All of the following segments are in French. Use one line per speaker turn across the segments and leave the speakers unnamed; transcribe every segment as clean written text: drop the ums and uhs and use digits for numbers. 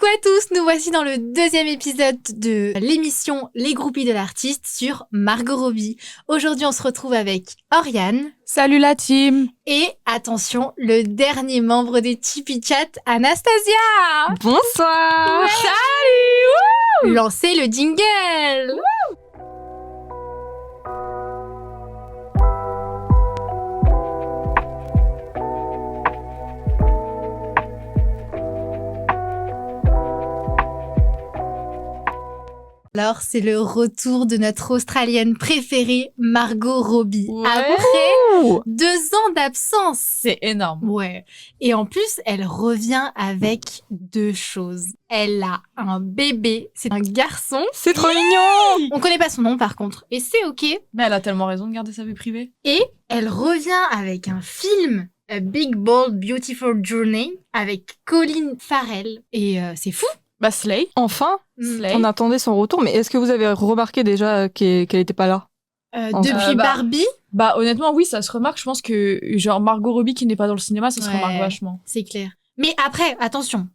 Coucou à tous, nous voici dans le deuxième épisode de l'émission Les Groupies de l'artiste sur Margot Robbie. Aujourd'hui, on se retrouve avec Oriane.
Salut la team.
Et attention, le dernier membre des Tipeee Chat, Anastasia.
Bonsoir.
Ouais.
Salut.
Lancez le jingle. Alors, c'est le retour de notre Australienne préférée, Margot Robbie.
Ouais.
Après 2 ans d'absence.
C'est énorme.
Ouais. Et en plus, elle revient avec 2 choses. Elle a un bébé, c'est un garçon.
C'est trop mignon.
On connaît pas son nom par contre, et c'est ok.
Mais elle a tellement raison de garder sa vie privée.
Et elle revient avec un film, A Big Bold Beautiful Journey, avec Colin Farrell. Et c'est fou.
Bah Slay. Enfin,
Slay.
On attendait son retour, mais est-ce que vous avez remarqué déjà qu'elle était pas là?
Depuis Barbie.
Bah honnêtement oui, ça se remarque. Je pense que genre Margot Robbie qui n'est pas dans le cinéma, ça se remarque vachement.
C'est clair. Mais après, attention,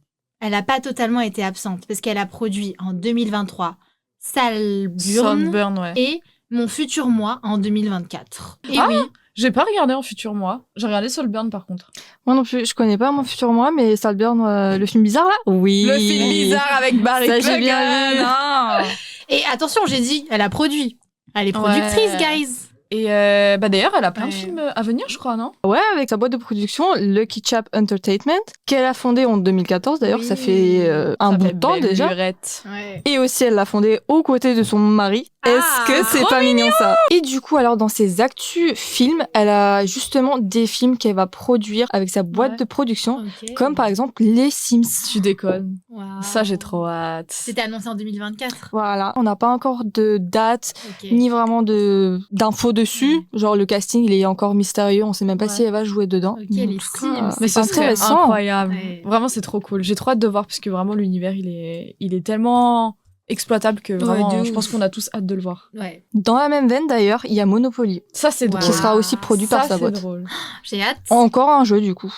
elle n'a pas totalement été absente parce qu'elle a produit en 2023 Saltburn
ouais.
et Mon futur moi en 2024. Et oui.
J'ai pas regardé en futur moi. J'ai regardé Saltburn par contre.
Moi non plus, je connais pas Mon futur moi, mais Saltburn, le film bizarre là? Oui.
Le film bizarre avec Barry
Ça,
Keoghan.
j'ai bien vu.
Non.
Et attention, j'ai dit, elle a produit. Elle est productrice, guys.
Et bah d'ailleurs, elle a plein de films à venir, je crois, non?
Ouais, avec sa boîte de production, Lucky Chap Entertainment, qu'elle a fondée en 2014 d'ailleurs,
Oui.
ça fait un bout de temps déjà.
Lurette.
Ouais.
Et aussi, elle l'a fondée aux côtés de son mari. Est-ce que c'est pas mignon ça? Et du coup, alors dans ses actus films, elle a justement des films qu'elle va produire avec sa boîte de production, comme par exemple Les Sims.
Tu déconnes.
Wow.
Ça, j'ai trop hâte.
C'était annoncé en 2024.
Voilà, on n'a pas encore de date,
Ok.
ni vraiment d'infos dessus. Genre le casting, il est encore mystérieux, on sait même pas si elle va jouer dedans.
Ok, les
En tout cas,
Sims.
Mais ce serait
intéressant.
incroyable.
Ouais.
Vraiment, c'est trop cool. J'ai trop hâte de voir parce que vraiment, l'univers, il est tellement exploitable que vraiment,
de
je
ouf.
pense qu'on a tous hâte de le voir.
Ouais.
Dans la même veine d'ailleurs, il y a Monopoly,
Ça, c'est
Wow.
drôle.
qui sera aussi produit
Ça,
par sa
c'est
boîte.
drôle.
J'ai hâte.
Encore un jeu du coup.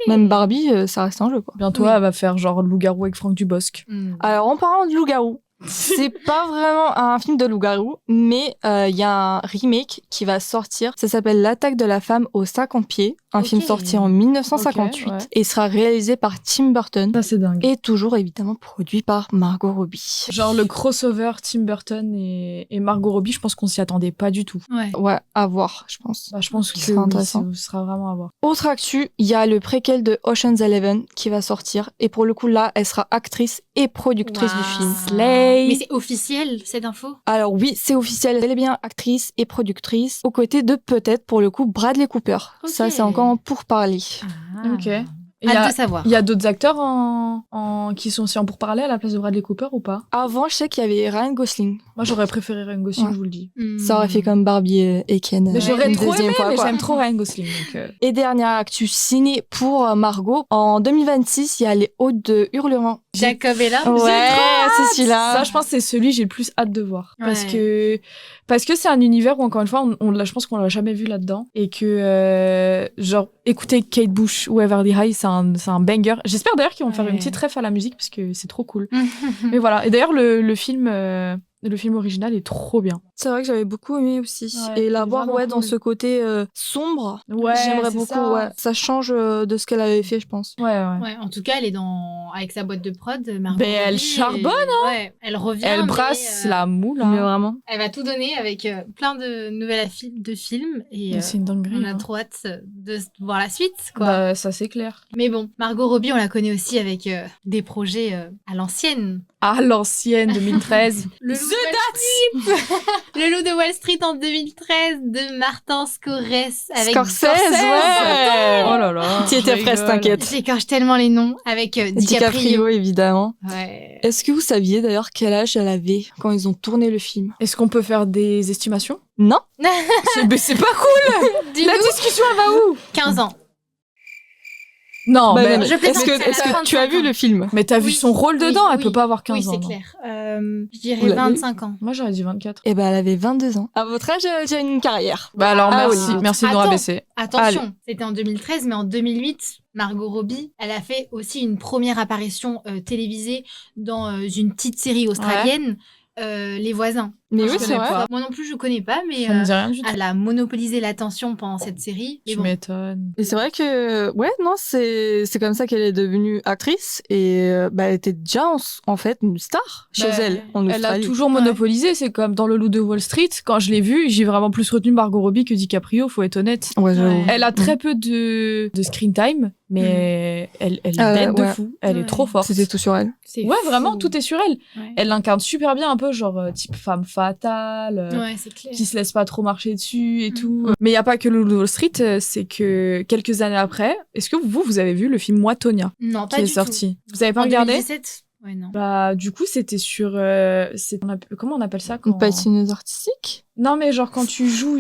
Même Barbie, ça reste un jeu quoi.
Bientôt,
Oui.
elle va faire genre Loup-garou avec Franck Dubosc.
Alors en parlant de loup-garou, c'est pas vraiment un film de loup-garou, mais il y a un remake qui va sortir. Ça s'appelle L'attaque de la femme aux 50 pieds, un
Ok.
film sorti en 1958
Ok, ouais.
et sera réalisé par Tim Burton
Ça, c'est dingue.
et toujours évidemment produit par Margot Robbie.
Genre le crossover Tim Burton et Margot Robbie, je pense qu'on s'y attendait pas du tout.
Ouais.
Ouais, à voir, je pense.
Bah, je pense
Qui
que
sera
oui,
intéressant.
ce sera vraiment à voir.
Autre actu, il y a le préquel de Ocean's 11 qui va sortir et pour le coup là, elle sera actrice et productrice du film.
Slay.
Mais c'est officiel, cette info?
Alors oui, c'est officiel, elle est bien actrice et productrice, aux côtés de peut-être pour le coup Bradley Cooper.
Ok.
Ça c'est encore en pourparlers.
Ok. Et
Hâte de savoir.
il y a d'autres acteurs qui sont aussi en pourparlers à la place de Bradley Cooper ou pas?
Avant, je sais qu'il y avait Ryan Gosling.
Moi, j'aurais préféré Ryan Gosling,
Ouais.
je vous le dis.
Ça aurait fait comme Barbie et Ken.
Mais j'aurais
une
trop
deuxième
aimé,
fois,
mais
quoi.
j'aime trop Ryan Gosling. Donc,
Et dernière actu ciné pour Margot. En 2026, il y a Les Hôtes de Hurlement.
Jacob est là.
Ouais, c'est celui-là.
ça, je pense que c'est celui que j'ai le plus hâte de voir.
Ouais.
Parce que c'est un univers où, encore une fois, je pense qu'on l'a jamais vu là-dedans. Et que, genre, écouter Kate Bush ou Everly High, c'est un banger. J'espère d'ailleurs qu'ils vont faire
Ouais.
une petite ref à la musique parce que c'est trop cool. Mais voilà. Et d'ailleurs, le film original est trop bien.
C'est vrai que j'avais beaucoup aimé aussi.
Ouais,
et la
c'est
voir
vraiment
dans
cool.
ce côté sombre,
Ouais,
j'aimerais
c'est
beaucoup.
ça.
Ouais. Ça change de ce qu'elle avait fait, je pense.
Ouais.
Ouais, en tout cas, elle est avec sa boîte de prod, Margot
Ben, elle
Robbie,
charbonne,
Ouais, elle revient.
Elle
mais,
brasse la moule. hein.
Mais vraiment.
Elle va tout donner avec plein de nouvelles de films. Et
Mais c'est une dinguerie.
on a
hein.
trop hâte de voir la suite, quoi.
Bah, ça, c'est clair.
Mais bon, Margot Robbie, on la connaît aussi avec des projets à l'ancienne.
Ah, l'ancienne, 2013.
Le Le Loup de Wall Street en 2013 de Martin Scorsese avec
Scorsese, ouais.
Oh là là.
Tu étais
je
presque,
rigole.
t'inquiète.
J'écorche tellement les noms avec DiCaprio.
évidemment.
Ouais.
Est-ce que vous saviez d'ailleurs quel âge elle avait quand ils ont tourné le film?
Est-ce qu'on peut faire des estimations?
Non.
Mais c'est pas cool.
Dis-nous,
La discussion, elle va où?
15 ans.
Non,
Bah,
mais,
mais
je plaisante,
est-ce que,
elle a
est-ce que tu as
35
vu le film?
mais t'as vu
Oui.
son rôle dedans? Elle peut pas avoir 15
oui,
ans.
c'est
non.
clair. Je
Vous
dirais
l'avez
25 ans.
Moi, j'aurais dit 24.
Eh ben, elle avait 22 ans. À votre âge, elle a déjà une carrière.
Bah alors,
Ah,
merci.
oui.
Merci de nous
Attends.
rabaisser.
Attention, c'était en 2013, mais en 2008, Margot Robbie, elle a fait aussi une première apparition télévisée dans une petite série australienne, Les Voisins.
Mais
Je
oui,
connais
c'est vrai.
pas.
Moi non plus, je connais pas, mais
Ça me dit rien du tout.
elle a monopolisé l'attention pendant cette série. Mais
Tu
bon.
m'étonnes.
Et c'est vrai que, ouais, non, c'est comme ça qu'elle est devenue actrice. Et elle était déjà, en fait, une star chez
Bah,
elle, en
Elle a
Australie.
toujours monopolisé, c'est comme dans Le Loup de Wall Street. Quand je l'ai vue, j'ai vraiment plus retenu Margot Robbie que DiCaprio, faut être honnête.
Ouais, j'avoue.
Elle a très peu de screen time, mais elle est bête de fou. Elle est trop forte.
C'était tout sur elle.
C'est
Ouais,
fou.
vraiment, tout est sur elle.
Ouais.
Elle l'incarne super bien, un peu genre type femme fatale,
Ouais, c'est clair.
qui se laisse pas trop marcher dessus et tout. Mais il y a pas que Le Loup de Wall Street, c'est que quelques années après, est-ce que vous avez vu le film Moi, Tonya,
Non, pas
qui est
du
sorti?
tout.
Vous avez pas
En
regardé?
2017 Ouais, non.
Bah, du coup, c'était sur. Comment on appelle ça quand...
Une patineuse artistique.
Non, mais genre quand tu joues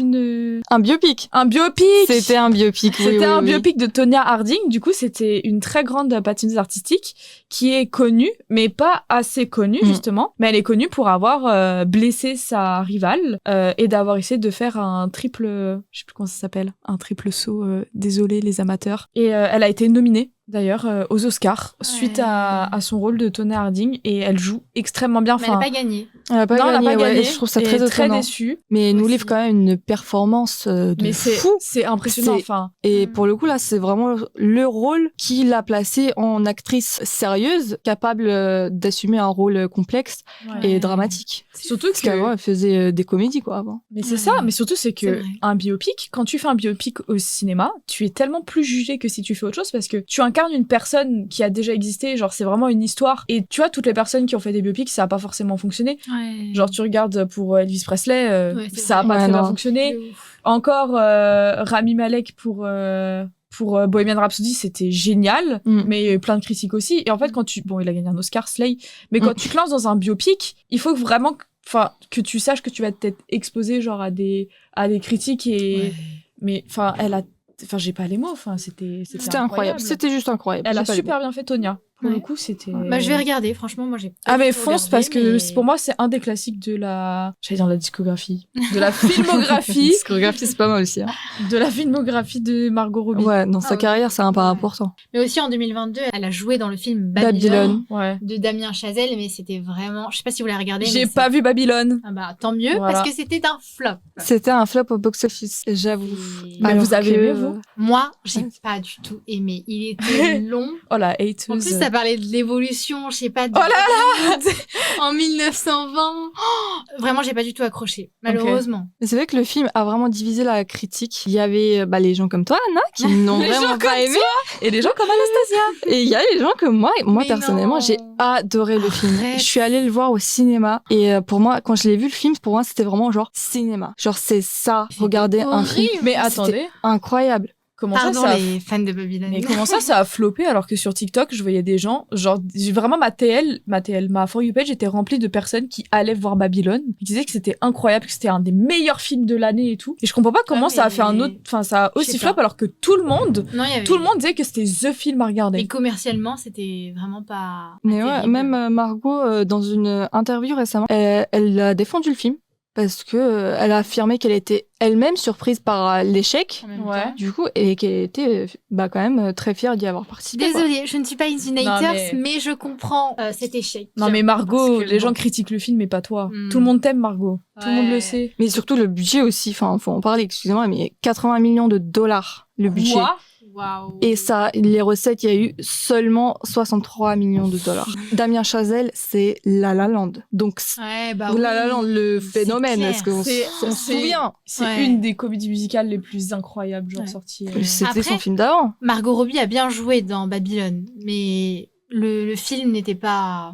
Un biopic.
un biopic.
C'était un biopic, oui,
C'était
oui,
un
oui.
biopic de Tonya Harding. Du coup, c'était une très grande patineuse artistique qui est connue, mais pas assez connue, justement. Mais elle est connue pour avoir blessé sa rivale et d'avoir essayé de faire un triple... je sais plus comment ça s'appelle. Un triple saut. Désolé, les amateurs. Et elle a été nominée, d'ailleurs, aux Oscars, suite à son rôle de Tonya Harding. Et elle joue extrêmement bien.
Mais elle n'a pas gagné.
Elle a pas
Non, elle
gagné,
a pas
ouais,
gagné.
et je trouve ça
et
très
très
étonnant.
déçue.
Mais elle nous
Aussi.
livre quand même une performance de
Mais
fou.
c'est impressionnant.
C'est-
Enfin,
Et pour le coup, là, c'est vraiment le rôle qui l'a placée en actrice sérieuse, capable d'assumer un rôle complexe et dramatique.
surtout
Parce qu'avant, elle faisait des comédies, quoi, avant.
Mais c'est
Ouais.
ça, mais surtout c'est
C'est
que
vrai.
un biopic, quand tu fais un biopic au cinéma, tu es tellement plus jugé que si tu fais autre chose parce que tu incarnes une personne qui a déjà existé, genre c'est vraiment une histoire. Et tu vois, toutes les personnes qui ont fait des biopics, ça a pas forcément fonctionné.
Ouais.
Genre tu regardes pour Elvis Presley,
Ouais, c'est
ça a
vrai.
pas
Ouais,
très bien
non.
fonctionné.
De ouf.
Encore Rami Malek pour Bohemian Rhapsody, c'était génial, mais il y a eu plein de critiques aussi. Et en fait, bon, il a gagné un Oscar, Slay, mais quand tu te lances dans un biopic, il faut vraiment que tu saches que tu vas être exposé genre à des critiques et
Ouais.
mais j'ai pas les mots, c'était
incroyable. C'était juste incroyable.
Elle a
J'ai pas les
super bien fait Tonya. Pour
Ouais.
le coup, c'était
Bah, je vais regarder, franchement, moi j'ai pas
Ah mais
du tout
fonce
regardé,
parce que
mais-
pour moi c'est un des classiques de la discographie, de la filmographie,
discographie, c'est pas mal aussi. Hein.
de la filmographie de Margot Robbie.
Ouais, dans sa
ouais.
carrière, c'est un pas
Ouais.
important.
Mais aussi en 2022, elle a joué dans le film Babylone,
Ouais.
de Damien Chazelle, mais c'était vraiment... Je sais pas si vous l'avez regardé.
J'ai
mais
pas vu Babylone.
Ah bah, tant mieux,
Voilà.
parce que c'était un flop.
C'était un flop au box-office, j'avoue.
Mais
Alors
vous avez
que-
aimé, vous
Moi, j'ai
Ouais.
pas du tout aimé. Il était long.
Oh la
En
hateuse.
plus, ça parlait de l'évolution, je sais pas,
Oh là
en 1920. Oh, vraiment, j'ai pas du tout accroché, malheureusement.
Mais c'est vrai que le film a vraiment divisé la critique. Il y avait les gens comme toi, Anna, qui n'ont
Les gens
vraiment
comme
pas aimé.
Et les gens comme Anastasia.
Et il y a les gens comme moi. Moi,
Mais
personnellement,
non.
j'ai adoré le film.
Arrête.
Je suis allée le voir au cinéma. Et pour moi, quand je l'ai vu, le film, pour moi, c'était vraiment genre cinéma. Genre, c'est ça, regarder un film.
Horrible.
Mais
C'était
attendez,
incroyable.
comment
Pardon
ça
les fans de Babylone.
Mais comment ça a floppé alors que sur TikTok, je voyais des gens, genre, vraiment ma For You page était remplie de personnes qui allaient voir Babylone, qui disaient que c'était incroyable, que c'était un des meilleurs films de l'année et tout. Et je comprends pas comment
Ah,
ça a
mais-
fait ça a
Je
aussi
sais
flop
pas.
alors que tout le monde disait que c'était the film à regarder.
Mais commercialement, c'était vraiment pas.
Mais ouais,
terrible.
même Margot, dans une interview récemment, elle a défendu le film. Parce que elle a affirmé qu'elle était elle-même surprise par l'échec.
En même
Ouais.
temps.
Du coup, et qu'elle était quand même très fière d'y avoir participé. quoi.
Désolée, je ne suis pas une
Non,
haters, mais je comprends cet échec.
Non mais Margot,
Parce que
les gens
bon.
critiquent le film mais pas toi.
Hmm.
Tout le monde t'aime Margot. Tout le monde
Ouais.
le sait.
Mais surtout le budget aussi, enfin, faut en parler, excusez-moi, mais 80 millions de dollars, le budget.
Quoi
Waouh.
Et ça, les recettes, il y a eu seulement 63 millions de dollars. Damien Chazelle, c'est La La Land. Donc,
Ouais, bah
ou La La
oui,
Land, le
c'est
phénomène,
clair.
est-ce qu'on
C'est-
s'en
c'est-
souvient?
C'est
Ouais.
une des comédies musicales les plus incroyables genre
Ouais.
sorties.
C'était
Après-
son film d'avant.
Margot Robbie a bien joué dans Babylone, mais le film n'était pas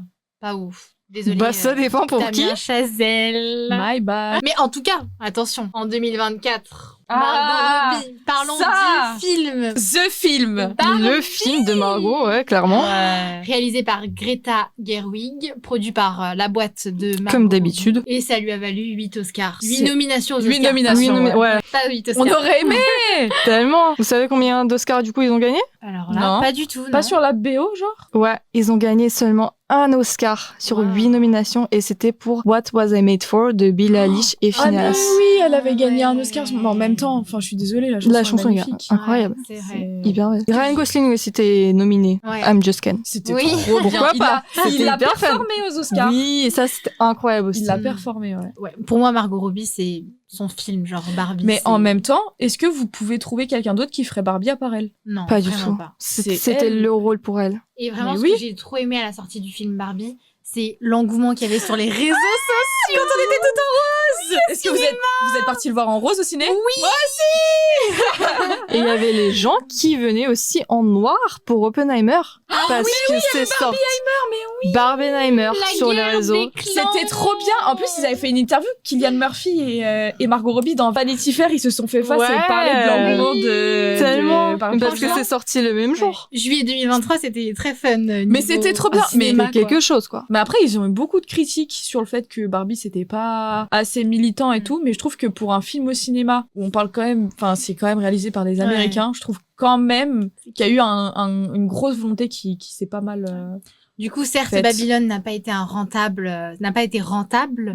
ouf. Désolée.
Bah, ça dépend pour qui.
Damien Chazelle.
My bad.
Mais en tout cas, attention, en 2024,
Ah,
Margot Robbie, parlons
ça.
du film.
The film.
Le film de Margot, ouais, clairement.
Ouais.
Réalisé par Greta Gerwig, produit par la boîte de Margot
Comme
Robbie.
d'habitude.
Et ça lui a valu 8 Oscars. 8
C'est-
nominations aux
8
Oscars.
nominations.
Oui, non, mais ouais,
Pas 8 Oscars.
On aurait aimé.
tellement. Vous savez combien d'Oscars, du coup, ils ont gagné?
Alors là,
Non.
pas du tout.
Pas
non.
sur la BO genre.
Ouais, ils ont gagné seulement un Oscar sur
Wow.
8 nominations et c'était pour What Was I Made For de Billie Eilish et
Ah mais
Phineas.
oui, elle avait gagné un Oscar, mais en même temps, enfin je suis désolée, la chanson est magnifique.
Incroyable.
Ouais, c'est vrai.
Hyper belle. Ryan Gosling aussi était nominé.
Ouais.
I'm Just Ken.
C'était
Oui.
trop bien.
Pourquoi pas?
Il
C'était
a
hyper fun.
performé aux Oscars.
Oui, et ça c'était incroyable aussi.
Il a performé, ouais.
Ouais. Pour moi, Margot Robbie, c'est son film, genre Barbie.
Mais
c'est-
en même temps, est-ce que vous pouvez trouver quelqu'un d'autre qui ferait Barbie à part elle?
Non,
Pas du
vraiment
tout.
pas.
C'était
elle.
le rôle pour elle.
Et vraiment,
Mais
ce
oui.
que j'ai trop aimé à la sortie du film Barbie, c'est l'engouement qu'il y avait sur les réseaux sociaux.
Quand on était tout en rose. Est-ce que vous êtes parti le voir en rose au ciné?
Oui.
Et il y avait les gens qui venaient aussi en noir pour Oppenheimer. Parce que c'est sorti. Barbenheimer
La
sur les
guerre
réseaux.
des clans.
C'était trop bien. En plus, ils avaient fait une interview. Cillian Murphy et Margot Robbie dans Vanity Fair, ils se sont fait face
Ouais.
et parlaient de l'engouement de
Tellement.
Barbie.
Parce que c'est sorti le même jour.
Ouais. Juillet 2023, c'était très fun.
Mais c'était trop bien.
Mais
Mais
quelque chose, quoi.
Mais après, ils ont eu beaucoup de critiques sur le fait que Barbie, c'était pas assez militant et tout. Mais je trouve que pour un film au cinéma, où on parle quand même, enfin, c'est quand même réalisé par des Américains, je trouve quand même qu'il y a eu une grosse volonté qui s'est pas mal...
Du coup, certes,
Faites.
Babylone n'a pas été rentable,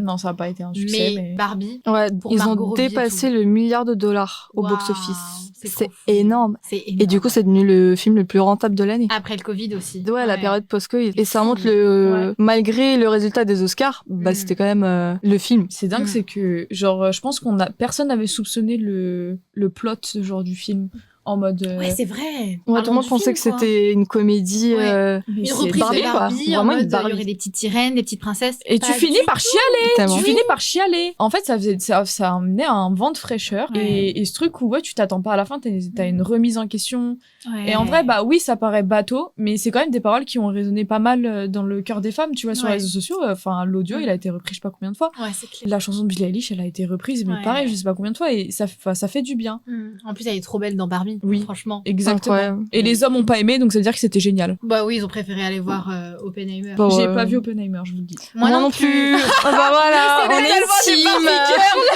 Non, ça a pas été un succès, mais...
Barbie,
Ouais,
Pour
ils
Margot
ont
Robbie et
dépassé
tout.
le $1 milliard au
Waouh,
box-office.
c'est
C'est
trop fou.
énorme.
c'est énorme.
Et du coup, c'est devenu le film le plus rentable de l'année.
Après le Covid aussi.
Ouais, la période post-Covid. Et ça montre
Ouais.
malgré le résultat des Oscars, bah,
Mm.
c'était quand même le film.
C'est dingue,
Mm.
c'est que, genre, je pense personne n'avait soupçonné le plot, genre, du film. En mode...
Ouais, c'est vrai.
Ouais, tout
Parlons
le monde
du
pensait
film,
que
quoi.
c'était une comédie.
Ouais.
mais
Une
c'est
reprise
Barbie,
de
quoi.
Barbie, en
Vraiment une
mode, il y
Barbie.
aurait des petites sirènes, des petites princesses.
Et
Pas
tu finis
du
par
tout.
chialer.
Tellement.
Tu finis par chialer. En fait, ça amenait à un vent de fraîcheur.
Ouais.
Et ce truc où, ouais, tu t'attends pas à la fin, t'as une remise en question.
Ouais.
Et en vrai, bah oui, ça paraît bateau, mais c'est quand même des paroles qui ont résonné pas mal dans le cœur des femmes, tu vois, sur
Ouais.
les réseaux sociaux. Enfin, l'audio, il a été repris je sais pas combien de fois.
Ouais, c'est clair.
La chanson de Billie Eilish, elle a été reprise, mais
Ouais.
pareil, je sais pas combien de fois, et ça fait du bien.
En plus, elle est trop belle dans Barbie.
Oui.
Franchement.
Exactement.
Incroyable.
Et les hommes ont pas aimé, donc ça veut dire que c'était génial.
Bah oui, ils ont préféré aller voir Oppenheimer.
Bon,
J'ai pas vu Oppenheimer, je vous le dis.
Moi non plus.
Ah bah voilà,
Mais
on
c'est
est
tellement
team.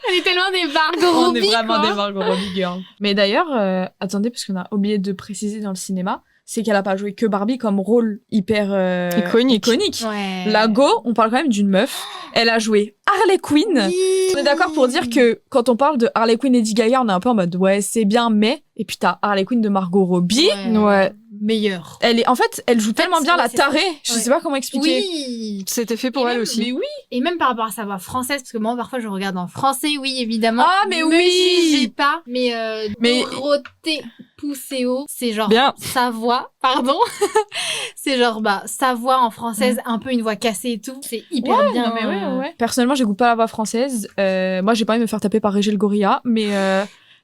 On est tellement des Margot
On
Robbie,
est vraiment
quoi.
des Margot Robbie girls. Mais d'ailleurs, attendez, parce qu'on a oublié de préciser dans le cinéma, c'est qu'elle a pas joué que Barbie comme rôle hyper
Iconique.
Ouais.
La Go, on parle quand même d'une meuf. Elle a joué Harley Quinn.
Oui.
On est d'accord pour dire que quand on parle de Harley Quinn et Lady Gaga, on est un peu en mode ouais, c'est bien, mais. Et puis t'as Harley Quinn de Margot Robbie.
Ouais.
Meilleure.
En fait, elle joue tellement bien la
c'est ça.
tarée. Je
Ouais.
sais pas comment expliquer.
Oui.
C'était fait pour
Et
elle
même-
aussi.
Mais oui.
Et même par rapport à sa voix française, parce que moi, parfois, je regarde en français, oui, évidemment.
Ah, mais
Me
oui.
jugez pas. Mais,
Mais-
Dorothée Pousseau, c'est genre
Bien.
sa voix, pardon. C'est genre, sa voix en française, un peu une voix cassée et tout. C'est hyper bien.
Non, mais ouais. Personnellement, j'écoute pas la voix française. Moi, j'ai pas envie de me faire taper par Régis le Gorilla, mais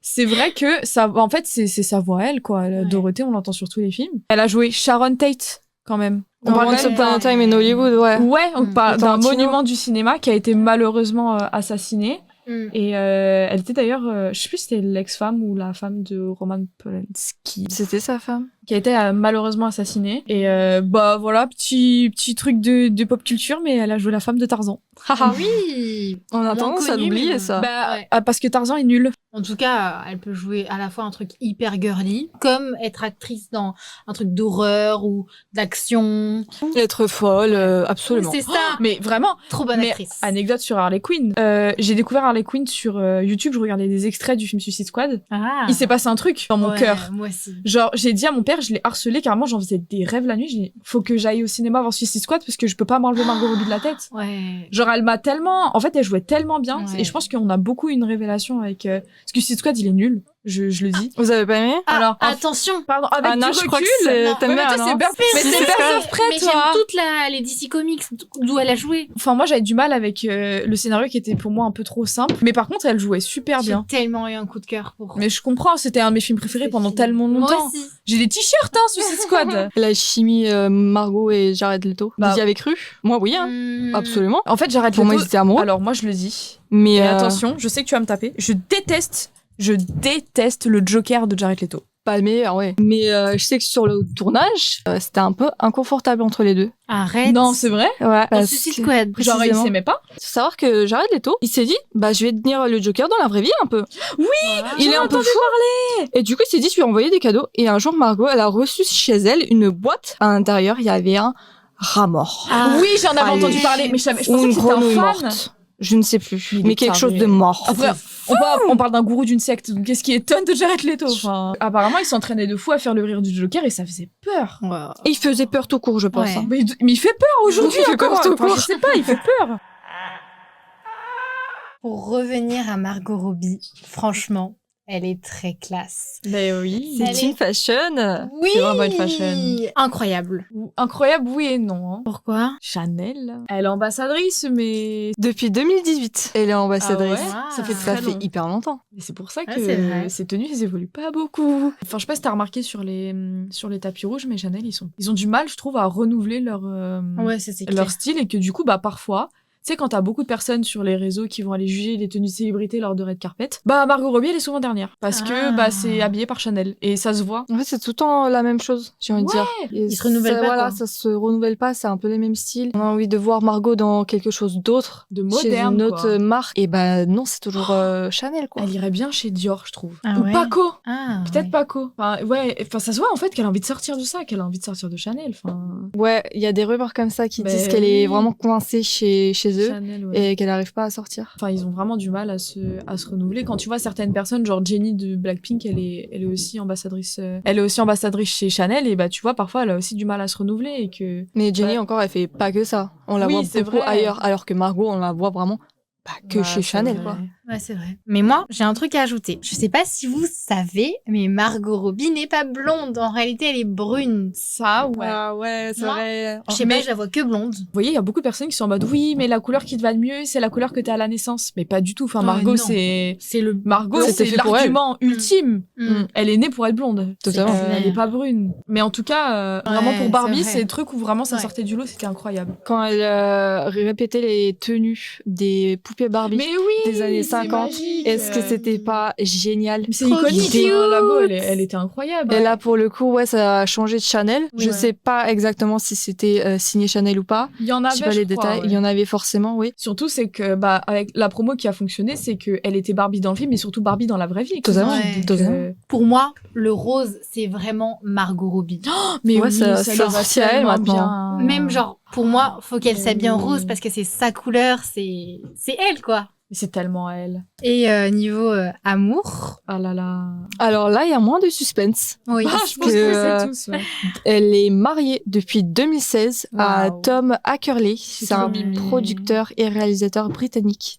c'est vrai que ça, en fait, c'est sa voix elle, quoi.
Ouais.
Dorothée, on l'entend sur tous les films. Elle a joué Sharon Tate, quand même. On parle
Once
quand même
Upon a Time in Hollywood, ouais.
Ouais, on parle d'un
Tarantino.
monument du cinéma qui a été malheureusement assassiné. Et elle était d'ailleurs, je sais plus si c'était l'ex-femme ou la femme de Roman Polanski,
C'était sa femme.
qui a été malheureusement assassinée. Et voilà, petit truc de pop culture, mais elle a joué la femme de Tarzan.
Ah oui.
On a
Moins
tendance à
connu,
l'oublier,
mais
ça.
Bah,
Ouais.
parce que Tarzan est nul.
En tout cas, elle peut jouer à la fois un truc hyper girly, comme être actrice dans un truc d'horreur ou d'action.
Être folle, absolument.
C'est ça.
Mais vraiment,
Trop bonne
mais
actrice.
anecdote sur Harley Quinn. J'ai découvert Harley Quinn sur YouTube, je regardais des extraits du film Suicide Squad.
Ah.
Il s'est passé un truc dans mon
Ouais,
cœur.
Moi aussi.
Genre, j'ai dit à mon père, je l'ai harcelé carrément, j'en faisais des rêves la nuit. J'ai dit, faut que j'aille au cinéma voir Suicide Squad parce que je peux pas m'enlever Margot Robbie de la tête.
Ouais.
Genre, elle m'a tellement. En fait, elle jouait tellement bien.
Ouais.
Et je pense qu'on a beaucoup une révélation avec. Parce que Suicide Squad, il est nul. Je le dis.
Vous avez pas aimé?
Ah,
Alors,
attention.
Pardon, avec
Anna,
du
je crois que
recul.
c'est-
non.
t'aimes
Ouais, mais
bien,
toi,
non?
c'est Birds
Mais c'est
of Prey,
Mais
toi.
j'aime toutes les DC Comics d'où elle a joué.
Enfin, moi, j'avais du mal avec le scénario qui était pour moi un peu trop simple. Mais par contre, elle jouait super
J'ai
bien.
tellement eu un coup de cœur pour.
Mais je comprends, c'était un de mes films préférés
ces
pendant
films.
tellement
Moi
longtemps.
aussi.
J'ai des t-shirts, hein, Suicide Squad.
La chimie Margot et Jared Leto.
Bah,
Vous y avez cru? Moi, oui, hein. Absolument.
En fait, j'arrête
Pour moi,
Leto.
ils étaient amoureux.
Alors, moi, je le dis.
Mais
Et attention, je sais que tu vas me taper. Je déteste le Joker de Jared Leto.
pas le meilleur, ouais. Mais je sais que sur le tournage, c'était un peu inconfortable entre les deux.
Arrête.
Non, c'est vrai.
Ouais.
Dans
parce
Suicide
que-
Squad.
Genre, il
précisément.
s'aimait pas.
Faut savoir que Jared Leto, il s'est dit, bah, je vais devenir le Joker dans la vraie vie un peu.
Voilà.
Il est un peu fou. Et du coup, il s'est dit, je lui ai envoyé des cadeaux. Et un jour, Margot, elle a reçu chez elle une boîte. À l'intérieur, il y avait un rat mort.
Ah,
oui, j'en avais
allez.
entendu parler, mais je pensais
Ou
que
une
c'était un
grenouille
fan.
morte. Je ne sais plus.
Il
Mais
est
quelque chose
taré.
de mort.
Après, on parle d'un gourou d'une secte, donc qu'est-ce qui étonne de Jared Leto enfin, apparemment, il s'entraînait de fou à faire le rire du Joker et ça faisait peur.
Et il faisait peur tout court, je pense.
Ouais.
hein.
Mais il fait peur aujourd'hui
Il fait
encore.
peur tout
Enfin,
court.
je sais pas, il fait peur.
Pour revenir à Margot Robbie, franchement, elle est très classe.
Mais oui.
Elle
C'est une
est-
fashion.
Oui,
C'est vraiment une fashion.
Incroyable.
Incroyable, oui et non. hein.
Pourquoi?
Chanel. Elle est ambassadrice, mais
Depuis 2018, elle est ambassadrice.
Ah ouais
Ah.
ça fait
Ça
très
fait
long.
hyper longtemps.
Et c'est pour ça
Ah,
que
c'est vrai.
ces tenues, elles évoluent pas beaucoup. Enfin, je sais pas si t'as remarqué sur les tapis rouges, mais Chanel, ils ont du mal, je trouve, à renouveler
Ouais, c'est clair.
leur style et que du coup, bah, parfois, tu sais, quand t'as beaucoup de personnes sur les réseaux qui vont aller juger les tenues de célébrités lors de red carpet, bah, Margot Robbie, elle est souvent dernière. Parce que,
Ah.
bah, c'est habillé par Chanel. Et ça se voit.
En fait, c'est tout le temps la même chose, j'ai envie de dire. Et
Ils se renouvellent
ça,
pas,
Voilà,
quoi.
ça se renouvelle pas, c'est un peu les mêmes styles. On a envie de voir Margot dans quelque chose d'autre,
De
chez
moderne,
une autre
quoi.
marque. Et bah non, c'est toujours Chanel, quoi.
Elle irait bien chez Dior, je trouve.
Ah
Ou
ouais
Paco.
Ah,
Peut-être
ouais.
Paco. Enfin, ouais, enfin, ça se voit en fait qu'elle a envie de sortir de ça, qu'elle a envie de sortir de Chanel. Enfin,
Ouais, il y a des rumeurs comme ça qui
Mais
disent qu'elle est
oui.
vraiment coincée chez eux
Chanel, ouais.
et qu'elle n'arrive pas à sortir.
Enfin, ils ont vraiment du mal à se renouveler. Quand tu vois certaines personnes, genre Jennie de Blackpink, elle est aussi ambassadrice. Elle est aussi ambassadrice chez Chanel et bah tu vois parfois elle a aussi du mal à se renouveler et que.
Mais Jennie,
Ouais.
encore, elle fait pas que ça. On la
Oui,
voit
c'est
beaucoup
vrai.
ailleurs, alors que Margot, on la voit vraiment pas que
Bah,
chez
c'est
Chanel,
vrai.
quoi.
Ouais, c'est vrai. Mais moi, j'ai un truc à ajouter. Je sais pas si vous savez, mais Margot Robbie n'est pas blonde. En réalité, elle est brune.
Ça, ouais.
Ah ouais, c'est
Moi,
vrai.
Je sais pas, je la vois que blonde.
Vous voyez, il y a beaucoup de personnes qui sont en mode oui, mais la couleur qui te va le mieux, c'est la couleur que t'as à la naissance. Mais pas du tout. Enfin,
Ouais,
Margot,
non.
c'est.
C'est le.
Margot,
C'était
c'est
fait pour
l'argument ultime.
Mm.
Elle est née pour être blonde.
Totalement.
Elle est pas brune. Mais en tout cas, vraiment
Ouais,
pour Barbie,
c'est vrai.
c'est le truc où vraiment ça
Ouais.
sortait du lot, c'était incroyable.
Quand elle répétait les tenues des poupées Barbie
Mais oui
des années
c'est
50,
magique.
est-ce que c'était pas génial?
Mais c'est
Trop
iconique.
cute.
hein, la go, elle était incroyable.
Et là, pour le coup, ouais, ça a changé de Chanel.
Oui.
Je sais pas exactement si c'était signé Chanel ou pas.
Il y en
Je
avait,
sais pas les
crois,
détails.
ouais.
Il y en avait forcément, oui.
Surtout, c'est que, bah, avec la promo qui a fonctionné, c'est qu'elle était Barbie dans le film, mais surtout Barbie dans la vraie vie.
Totalement.
Ouais.
Donc,
Totalement.
Pour moi, le rose, c'est vraiment Margot Robbie.
mais
Ouais,
oui,
ça
lui va
associe à elle
tellement
maintenant.
bien.
Même genre, pour moi, faut qu'elle
Mais
s'habille en
oui.
rose parce que c'est sa couleur, c'est elle, quoi.
Mais c'est tellement elle.
Et niveau amour,
Ah là là.
Alors là, il y a moins de suspense.
oui.
Ah, je pense
que,
que c'est tous. Ouais.
Elle est mariée depuis 2016 à
Waouh.
Tom Ackerley. C'est
trop
un
mimi.
producteur et réalisateur britannique.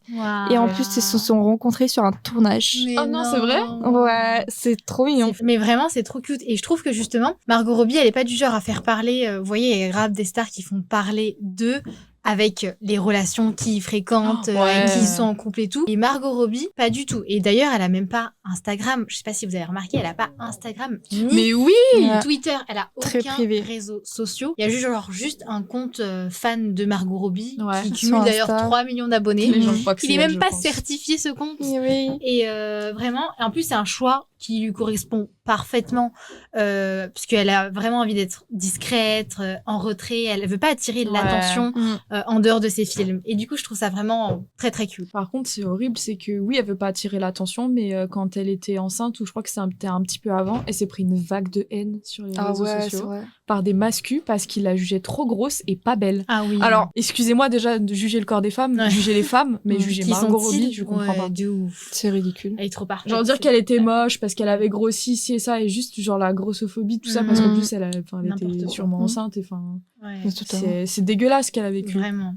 Et en plus, ils se sont rencontrés sur un tournage.
Mais
Oh non, c'est vrai
Ouais, c'est trop mignon.
Mais vraiment, c'est trop cute. Et je trouve que justement, Margot Robbie, elle est pas du genre à faire parler. Vous voyez, il y a grave des stars qui font parler d'eux avec les relations qu'ils fréquentent,
Oh, ouais.
qui sont en couple et tout. Et Margot Robbie, pas du tout. Et d'ailleurs, elle a même pas Instagram. Je sais pas si vous avez remarqué, elle a pas Instagram ni
Mais oui
Ouais.
Twitter. Elle a
Très
aucun
privé.
réseau social. Il y a juste un compte fan de Margot Robbie
Ouais.
qui
Sur
cumule d'ailleurs
Insta.
3 millions d'abonnés.
Les gens croient que
Il
c'est
est
elle,
même
je
pas
pense.
certifié ce compte.
Oui.
Et vraiment, et en plus, c'est un choix qui lui correspond parfaitement, parce qu'elle a vraiment envie d'être discrète, en retrait. Elle veut pas attirer
Ouais.
l'attention
Mm.
en dehors de ses films. Et du coup, je trouve ça vraiment très très cute.
Par contre, c'est horrible, c'est que oui, elle veut pas attirer l'attention, mais quand elle était enceinte, ou je crois que c'était un petit peu avant, elle s'est pris une vague de haine sur les
Ah
réseaux
ouais, c'est
sociaux
vrai.
par des mascus parce qu'ils la jugeaient trop grosse et pas belle.
Ah oui.
Alors, excusez-moi déjà de juger le corps des femmes,
Ouais.
juger les femmes, mais
Mmh.
juger
Qui
Margot
sont-ils
Robbie, je comprends
Ouais,
pas.
de ouf.
C'est ridicule.
Elle est trop parfaite.
Genre dire qu'elle était moche parce qu'elle avait grossi ci et ça et juste genre la grossophobie tout ça parce qu'en
Mhm.
plus elle
N'importe
était
quoi.
sûrement
Mhm.
enceinte et enfin
Ouais.
Mais totalement.
c'est dégueulasse ce qu'elle a vécu.
Vraiment.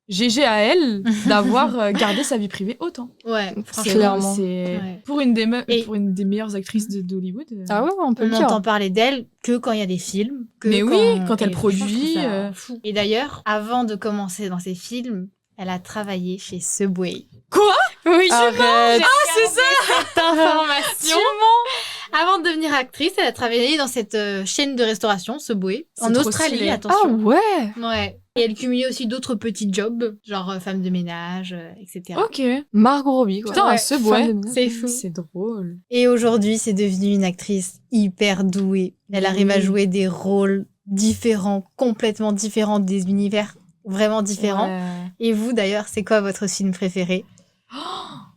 GG à elle d'avoir gardé sa vie privée autant.
Ouais,
C'est
franchement.
clairement.
C'est
Ouais.
pour une des
Et-
pour une des meilleures actrices d'Hollywood.
Ah ouais, on peut
On
le dire.
n'entend parler d'elle que quand il y a des films. Que
Mais oui, quand elle
et franchement, je trouve
produit,
ça fou. Et d'ailleurs, avant de commencer dans ses films, elle a travaillé chez Subway.
Quoi
Oui,
Arrête.
c'est ça cette information. Avant de devenir actrice, elle a travaillé dans cette chaîne de restauration, Subway,
C'est
en
trop
Australie,
stylé.
Ah
attention.
ouais.
Ouais. Et elle cumulait aussi d'autres petits jobs, genre femme de ménage, etc.
Ok.
Margot Robbie, quoi.
Putain,
Ouais,
Subway.
femme de ménage.
C'est fou.
C'est drôle.
Et aujourd'hui, c'est devenu une actrice hyper douée. Elle arrive à
Oui.
jouer des rôles différents, complètement différents, des univers vraiment différents.
Ouais.
Et vous, d'ailleurs, c'est quoi votre film préféré?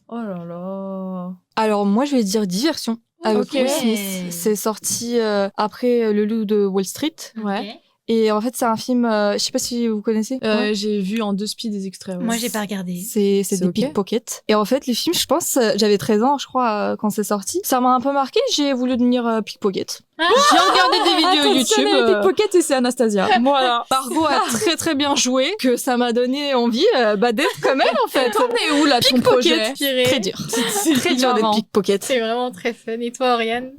Oh là là.
Alors moi, je vais dire Diversion avec
Ok.
Will Smith. C'est sorti après Le Loup de Wall Street.
Ouais.
Et en fait, c'est un film, je sais pas si vous connaissez. Ouais.
J'ai vu en 2 speed des extraits. Ouais.
Moi, j'ai pas regardé.
C'est des
ok.
pickpockets. Et en fait, les films, je pense, j'avais 13 ans, je crois, quand c'est sorti. Ça m'a un peu marqué, j'ai voulu devenir pickpocket. J'ai regardé des vidéos YouTube.
Les pickpockets et c'est Anastasia.
Voilà. Margot a très très bien joué, que ça m'a donné envie d'être comme elle, en fait.
T'en es où, là, ton projet?
Très dur. C'est très dur d'être pickpocket.
C'est vraiment très fun. Et toi, Oriane,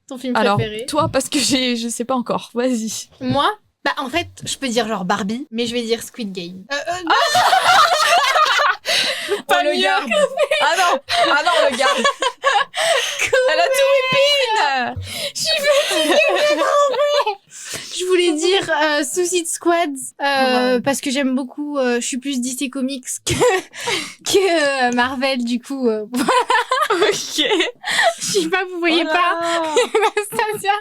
ton film
Alors,
préféré?
toi, parce que je sais pas encore. Vas-y.
Moi, bah en fait, je peux dire genre Barbie, mais je vais dire Squid Game.
Pas le garde. Ah non, le garde. Elle a tout whipping.
Je voulais dire Suicide Squad parce que j'aime beaucoup. Je suis plus DC Comics que Marvel, du coup.
Ok.
Je sais pas, vous voyez pas. Anastasia.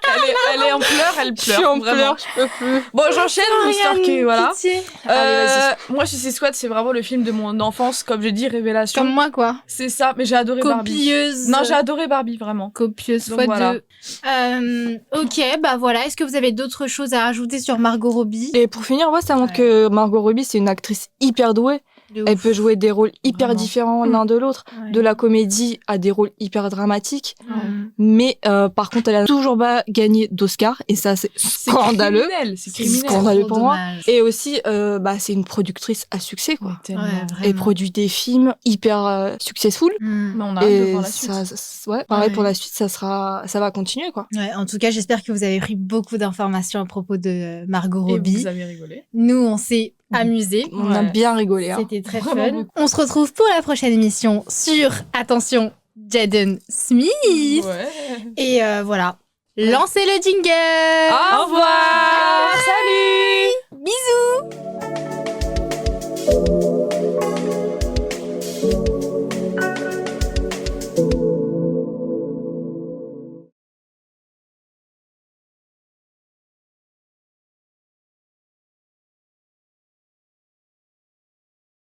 Elle est en pleurs, elle pleure.
Je suis en
vraiment.
pleurs, je peux plus.
Bon, j'enchaîne, histoire que voilà.
Pitié.
Allez, vas-y.
Moi, Suicide Squad, c'est vraiment le film de mon enfance, comme j'ai dit, révélation.
Comme moi, quoi.
C'est ça, mais j'ai adoré Barbie.
Copieuse.
Non, j'ai adoré Barbie, vraiment.
Copieuse
Donc
fois
voilà.
2. Ok, bah voilà. Est-ce que vous avez d'autres choses à rajouter sur Margot Robbie?
Et pour finir, ça montre que Margot Robbie, c'est une actrice hyper douée.
De
Elle
ouf.
peut jouer des rôles hyper
Vraiment.
différents l'un de l'autre.
Ouais.
De la comédie à des rôles hyper dramatiques.
Ouais.
Mais par contre, elle a toujours pas gagné d'Oscar. Et ça, c'est scandaleux.
C'est
C'est
criminel.
scandaleux
Trop
pour moi.
dommage.
Et aussi, c'est une productrice à succès, quoi.
Ouais, tellement.
Ouais,
Elle
vraiment.
produit des films hyper successful.
Mais on a hâte de
Et
voir la suite.
pareil
Ouais.
pour la suite, ça va continuer, quoi.
Ouais, en tout cas, j'espère que vous avez pris beaucoup d'informations à propos de Margot
Et
Robbie.
vous avez rigolé.
Nous, on s'est amusés.
On a
Ouais.
bien rigolé. Hein.
C'était très
Vraiment
fun.
beaucoup.
On se retrouve pour la prochaine émission sur, attention, Jaden Smith.
Ouais.
Et voilà. Lancez le jingle.
Au revoir. Salut.
Bisous.